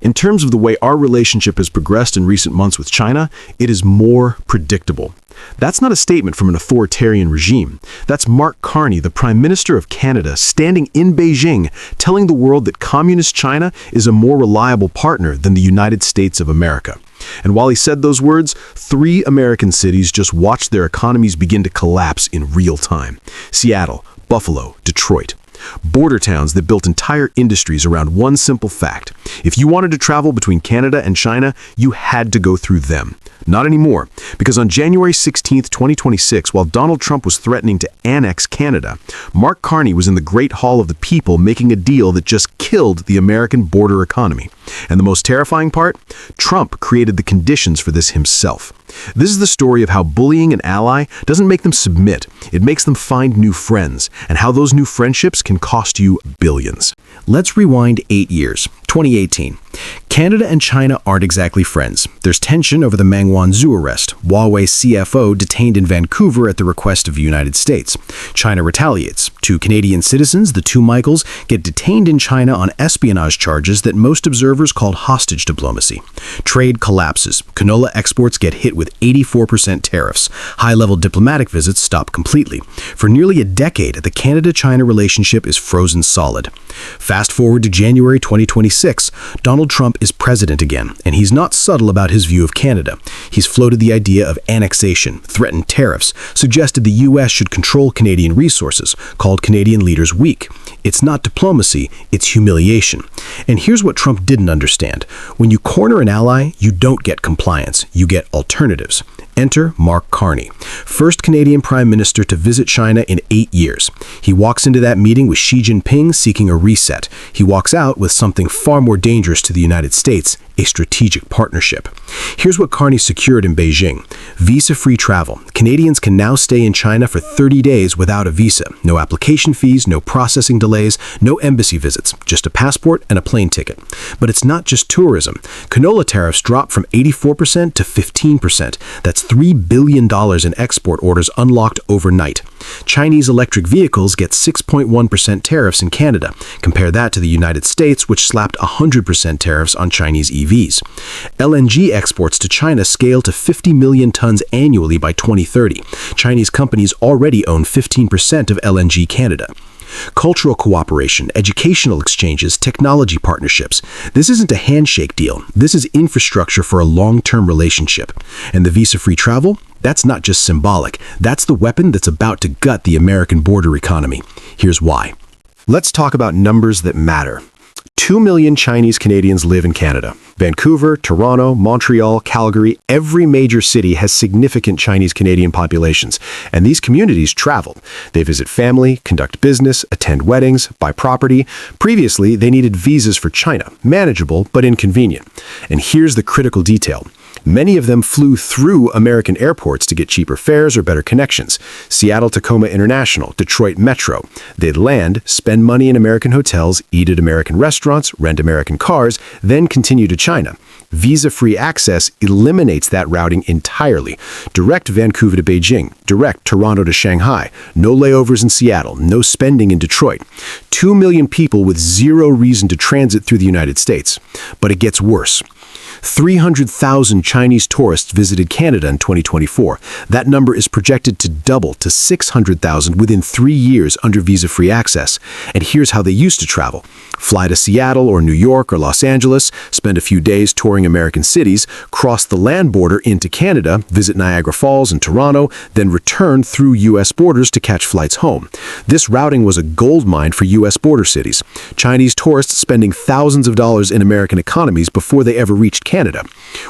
In terms of the way our relationship has progressed in recent months with China, it is more predictable. That's not a statement from an authoritarian regime. That's Mark Carney, the Prime Minister of Canada, standing in Beijing, telling the world that communist China is a more reliable partner than the United States of America. And while he said those words, 3 American cities just watched their economies begin to collapse in real time. Seattle, Buffalo, Detroit. Border towns that built entire industries around one simple fact. If you wanted to travel between Canada and China, you had to go through them. Not anymore, because on January 16, 2026, while Donald Trump was threatening to annex Canada, Mark Carney was in the Great Hall of the People making a deal that just killed the American border economy. And the most terrifying part? Trump created the conditions for this himself. This is the story of how bullying an ally doesn't make them submit, it makes them find new friends, and how those new friendships can cost you billions. Let's rewind 8 years, 2018. Canada and China aren't exactly friends. There's tension over the Meng Wanzhou arrest, Huawei's CFO detained in Vancouver at the request of the United States. China retaliates. 2 Canadian citizens, the 2 Michaels, get detained in China on espionage charges that most observers called hostage diplomacy. Trade collapses. Canola exports get hit with 84% tariffs. High-level diplomatic visits stop completely. For nearly a decade, the Canada-China relationship is frozen solid. Fast forward to January 2026, Donald Trump is president again, and he's not subtle about his view of Canada. He's floated the idea of annexation, threatened tariffs, suggested the U.S. should control Canadian resources, called Canadian leaders weak. It's not diplomacy, it's humiliation. And here's what Trump didn't understand. When you corner an ally, you don't get compliance, you get alternatives. Enter Mark Carney, first Canadian Prime Minister to visit China in 8 years. He walks into that meeting with Xi Jinping seeking a reset. He walks out with something far more dangerous to the United States, a strategic partnership. Here's what Carney secured in Beijing. Visa-free travel. Canadians can now stay in China for 30 days without a visa. No application fees, no processing delays, no embassy visits, just a passport and a plane ticket. But it's not just tourism. Canola tariffs dropped from 84% to 15%. That's $3 billion in export orders unlocked overnight. Chinese electric vehicles get 6.1% tariffs in Canada. Compare that to the United States, which slapped 100% tariffs on Chinese EVs. LNG exports to China scale to 50 million tons annually by 2030. Chinese companies already own 15% of LNG Canada. Cultural cooperation, educational exchanges, technology partnerships. This isn't a handshake deal. This is infrastructure for a long-term relationship. And the visa-free travel? That's not just symbolic. That's the weapon that's about to gut the American border economy. Here's why. Let's talk about numbers that matter. 2 million Chinese Canadians live in Canada. Vancouver, Toronto, Montreal, Calgary, every major city has significant Chinese Canadian populations, and these communities travel. They visit family, conduct business, attend weddings, buy property. Previously, they needed visas for China, manageable but inconvenient. And here's the critical detail. Many of them flew through American airports to get cheaper fares or better connections. Seattle-Tacoma International, Detroit Metro. They'd land, spend money in American hotels, eat at American restaurants, rent American cars, then continue to China. Visa-free access eliminates that routing entirely. Direct Vancouver to Beijing, direct Toronto to Shanghai, no layovers in Seattle, no spending in Detroit. 2 million people with zero reason to transit through the United States. But it gets worse. 300,000 Chinese tourists visited Canada in 2024. That number is projected to double to 600,000 within 3 years under visa-free access. And here's how they used to travel. Fly to Seattle or New York or Los Angeles, spend a few days touring American cities, cross the land border into Canada, visit Niagara Falls and Toronto, then return through U.S. borders to catch flights home. This routing was a goldmine for U.S. border cities. Chinese tourists spending thousands of dollars in American economies before they ever reached Canada.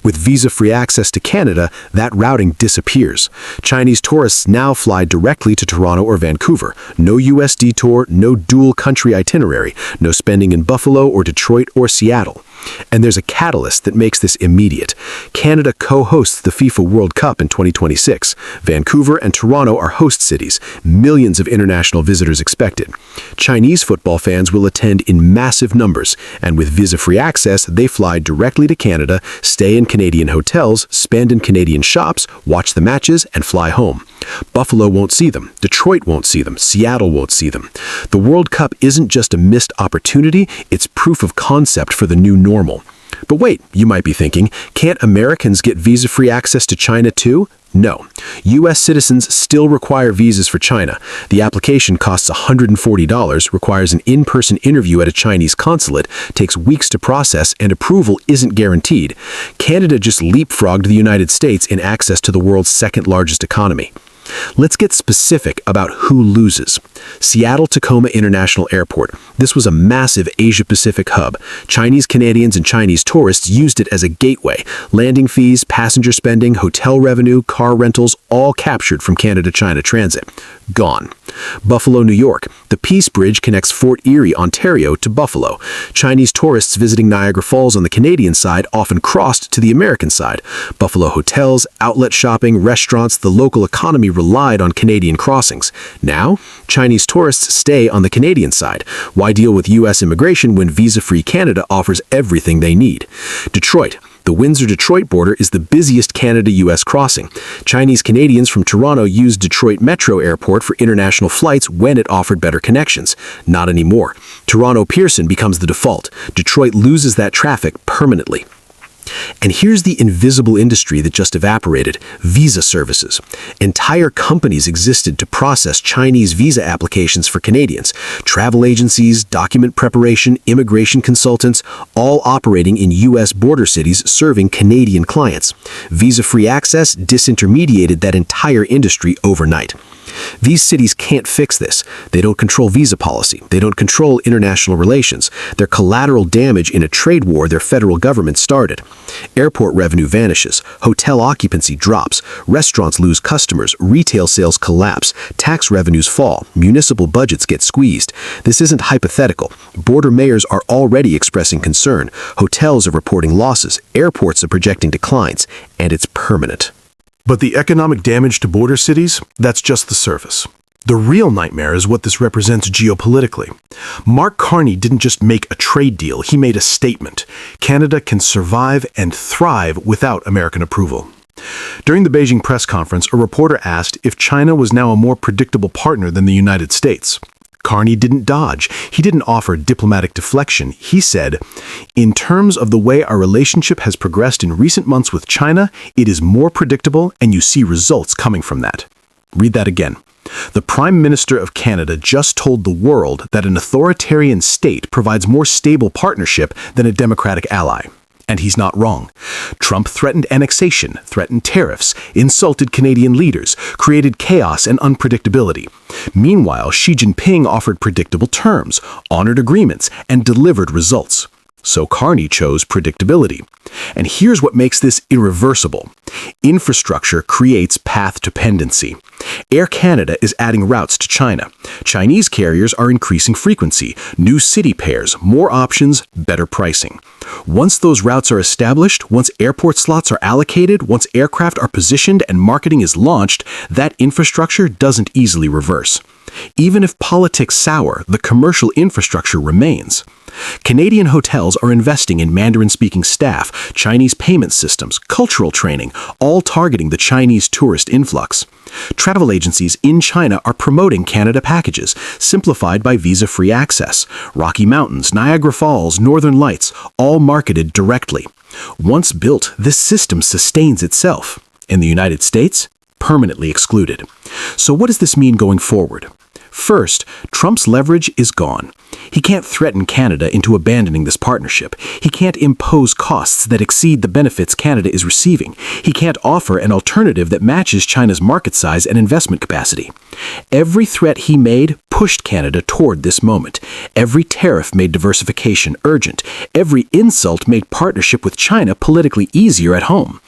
With visa-free access to Canada, that routing disappears. Chinese tourists now fly directly to Toronto or Vancouver. No U.S. detour, no dual country itinerary, no spending in Buffalo or Detroit or Seattle. And there's a catalyst that makes this immediate. Canada co-hosts the FIFA World Cup in 2026. Vancouver and Toronto are host cities. Millions of international visitors expected. Chinese football fans will attend in massive numbers, and with visa-free access, they fly directly to Canada, stay in Canadian hotels, spend in Canadian shops, watch the matches, and fly home. Buffalo won't see them. Detroit won't see them. Seattle won't see them. The World Cup isn't just a missed opportunity, it's proof of concept for the new normal. But wait, you might be thinking, can't Americans get visa-free access to China too? No. U.S. citizens still require visas for China. The application costs $140, requires an in-person interview at a Chinese consulate, takes weeks to process, and approval isn't guaranteed. Canada just leapfrogged the United States in access to the world's second-largest economy. Let's get specific about who loses. Seattle-Tacoma International Airport. This was a massive Asia-Pacific hub. Chinese Canadians and Chinese tourists used it as a gateway. Landing fees, passenger spending, hotel revenue, car rentals, all captured from Canada-China transit. Gone. Buffalo, New York. The Peace Bridge connects Fort Erie, Ontario to Buffalo. Chinese tourists visiting Niagara Falls on the Canadian side often crossed to the American side. Buffalo hotels, outlet shopping, restaurants, the local economy relied on Canadian crossings. Now, Chinese tourists stay on the Canadian side. Why deal with U.S. immigration when visa-free Canada offers everything they need? Detroit. The Windsor-Detroit border is the busiest Canada-U.S. crossing. Chinese Canadians from Toronto used Detroit Metro Airport for international flights when it offered better connections. Not anymore. Toronto-Pearson becomes the default. Detroit loses that traffic permanently. And here's the invisible industry that just evaporated: visa services. Entire companies existed to process Chinese visa applications for Canadians. Travel agencies, document preparation, immigration consultants, all operating in U.S. border cities serving Canadian clients. Visa-free access disintermediated that entire industry overnight. These cities can't fix this. They don't control visa policy. They don't control international relations. They're collateral damage in a trade war their federal government started. Airport revenue vanishes. Hotel occupancy drops. Restaurants lose customers. Retail sales collapse. Tax revenues fall. Municipal budgets get squeezed. This isn't hypothetical. Border mayors are already expressing concern. Hotels are reporting losses. Airports are projecting declines. And it's permanent. But the economic damage to border cities, that's just the surface. The real nightmare is what this represents geopolitically. Mark Carney didn't just make a trade deal, he made a statement. Canada can survive and thrive without American approval. During the Beijing press conference, a reporter asked if China was now a more predictable partner than the United States. Carney didn't dodge. He didn't offer diplomatic deflection. He said, "In terms of the way our relationship has progressed in recent months with China, it is more predictable and you see results coming from that." Read that again. The Prime Minister of Canada just told the world that an authoritarian state provides more stable partnership than a democratic ally. And he's not wrong. Trump threatened annexation, threatened tariffs, insulted Canadian leaders, created chaos and unpredictability. Meanwhile, Xi Jinping offered predictable terms, honored agreements, and delivered results. So Carney chose predictability. And here's what makes this irreversible. Infrastructure creates path dependency. Air Canada is adding routes to China. Chinese carriers are increasing frequency, new city pairs, more options, better pricing. Once those routes are established, once airport slots are allocated, once aircraft are positioned and marketing is launched, that infrastructure doesn't easily reverse. Even if politics sour, the commercial infrastructure remains. Canadian hotels are investing in Mandarin-speaking staff, Chinese payment systems, cultural training, all targeting the Chinese tourist influx. Travel agencies in China are promoting Canada packages, simplified by visa-free access. Rocky Mountains, Niagara Falls, Northern Lights, all marketed directly. Once built, this system sustains itself. In the United States, permanently excluded. So what does this mean going forward? First, Trump's leverage is gone. He can't threaten Canada into abandoning this partnership. He can't impose costs that exceed the benefits Canada is receiving. He can't offer an alternative that matches China's market size and investment capacity. Every threat he made pushed Canada toward this moment. Every tariff made diversification urgent. Every insult made partnership with China politically easier at home.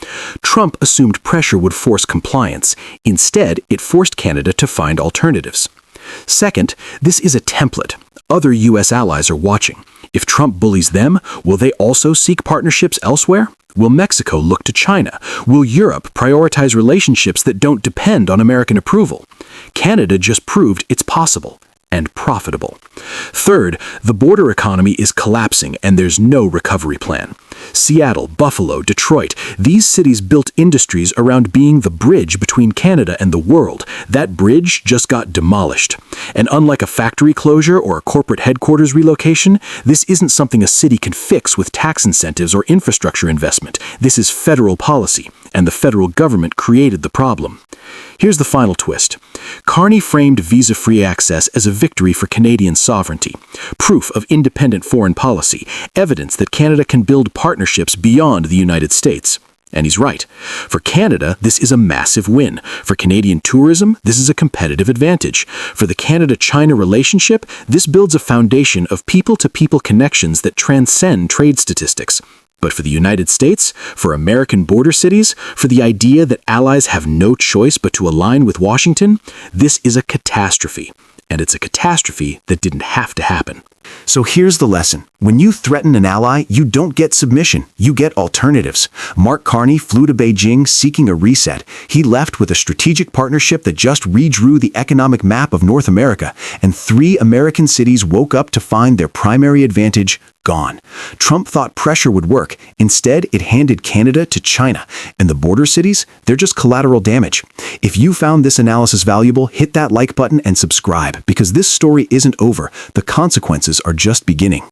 Trump assumed pressure would force compliance. Instead, it forced Canada to find alternatives. Second, this is a template. Other U.S. allies are watching. If Trump bullies them, will they also seek partnerships elsewhere? Will Mexico look to China? Will Europe prioritize relationships that don't depend on American approval? Canada just proved it's possible. and profitable. Third, the border economy is collapsing and there's no recovery plan. Seattle, Buffalo, Detroit, these cities built industries around being the bridge between Canada and the world. That bridge just got demolished. And unlike a factory closure or a corporate headquarters relocation, this isn't something a city can fix with tax incentives or infrastructure investment. This is federal policy, and the federal government created the problem. Here's the final twist. Carney framed visa-free access as a victory for Canadian sovereignty, proof of independent foreign policy, evidence that Canada can build partnerships beyond the United States. And he's right. For Canada, this is a massive win. For Canadian tourism, this is a competitive advantage. For the Canada-China relationship, this builds a foundation of people-to-people connections that transcend trade statistics. But for the United States, for American border cities, for the idea that allies have no choice but to align with Washington, this is a catastrophe. And it's a catastrophe that didn't have to happen. So here's the lesson. When you threaten an ally, you don't get submission, you get alternatives. Mark Carney flew to Beijing seeking a reset. He left with a strategic partnership that just redrew the economic map of North America, and 3 American cities woke up to find their primary advantage gone. Trump thought pressure would work. Instead, it handed Canada to China. And the border cities, they're just collateral damage. If you found this analysis valuable, hit that like button and subscribe, because this story isn't over. The consequences are just beginning.